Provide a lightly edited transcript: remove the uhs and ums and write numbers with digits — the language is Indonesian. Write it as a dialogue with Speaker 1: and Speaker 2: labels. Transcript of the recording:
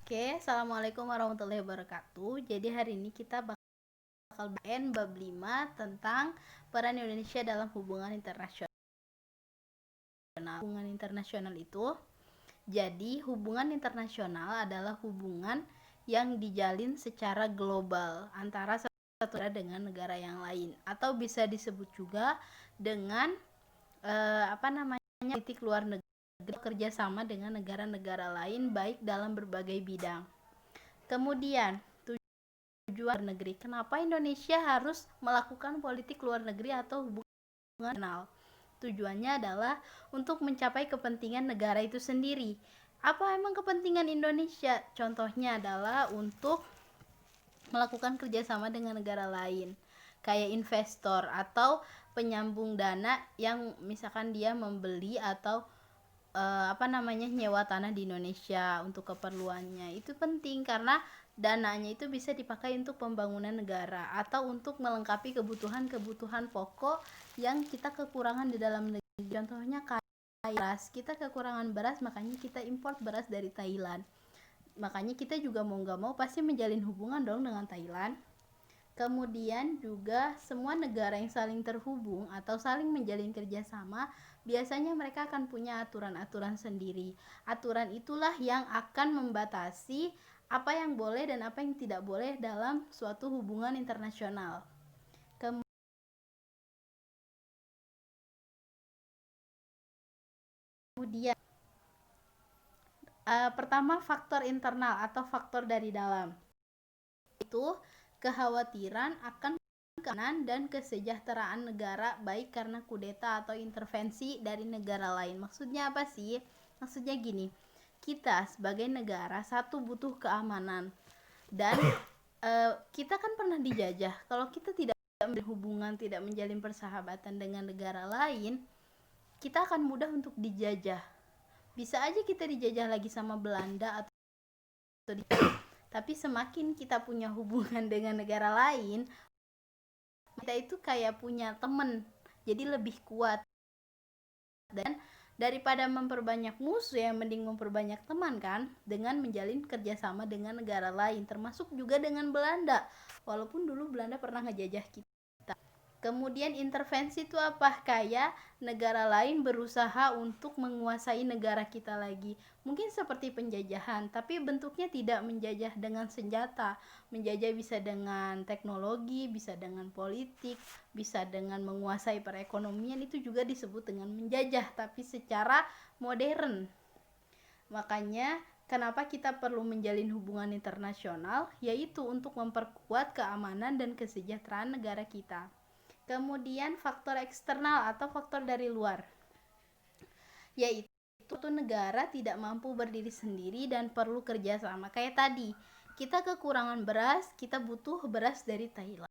Speaker 1: Oke, Assalamualaikum warahmatullahi wabarakatuh. Jadi hari ini kita bakal bahas bab 5 tentang peran Indonesia dalam hubungan internasional. Hubungan internasional itu, jadi hubungan internasional adalah hubungan yang dijalin secara global antara satu negara dengan negara yang lain, atau bisa disebut juga dengan politik luar negeri, kerjasama dengan negara-negara lain baik dalam berbagai bidang. Kemudian tujuan luar negeri. Kenapa Indonesia harus melakukan politik luar negeri atau hubungan internasional? Tujuannya adalah untuk mencapai kepentingan negara itu sendiri. Apa emang kepentingan Indonesia? Contohnya adalah untuk melakukan kerjasama dengan negara lain, kayak investor atau penyambung dana yang misalkan dia membeli atau nyewa tanah di Indonesia untuk keperluannya. Itu penting karena dananya itu bisa dipakai untuk pembangunan negara atau untuk melengkapi kebutuhan-kebutuhan pokok yang kita kekurangan di dalam negeri. Contohnya kayak beras, kita kekurangan beras, makanya kita import beras dari Thailand. Makanya kita juga mau nggak mau pasti menjalin hubungan dong dengan Thailand. Kemudian juga semua negara yang saling terhubung atau saling menjalin kerjasama, biasanya mereka akan punya aturan-aturan sendiri. Aturan itulah yang akan membatasi apa yang boleh dan apa yang tidak boleh dalam suatu hubungan internasional. Kemudian pertama, faktor internal atau faktor dari dalam. Itu kekhawatiran akan keamanan dan kesejahteraan negara baik karena kudeta atau intervensi dari negara lain. Maksudnya apa sih? Maksudnya gini, kita sebagai negara satu butuh keamanan dan kita kan pernah dijajah. Kalau kita tidak berhubungan, tidak menjalin persahabatan dengan negara lain, kita akan mudah untuk dijajah. Bisa aja kita dijajah lagi sama Belanda atau tapi semakin kita punya hubungan dengan negara lain, kita itu kayak punya temen, jadi lebih kuat. Dan daripada memperbanyak musuh, yang mending memperbanyak teman kan, dengan menjalin kerjasama dengan negara lain, termasuk juga dengan Belanda, walaupun dulu Belanda pernah ngejajah kita. Kemudian intervensi itu apa? Kayak negara lain berusaha untuk menguasai negara kita lagi. Mungkin seperti penjajahan, tapi bentuknya tidak menjajah dengan senjata. Menjajah bisa dengan teknologi, bisa dengan politik, bisa dengan menguasai perekonomian, itu juga disebut dengan menjajah, tapi secara modern. Makanya kenapa kita perlu menjalin hubungan internasional, yaitu untuk memperkuat keamanan dan kesejahteraan negara kita. Kemudian faktor eksternal atau faktor dari luar, yaitu suatu negara tidak mampu berdiri sendiri dan perlu kerjasama. Kayak tadi, kita kekurangan beras, kita butuh beras dari Thailand.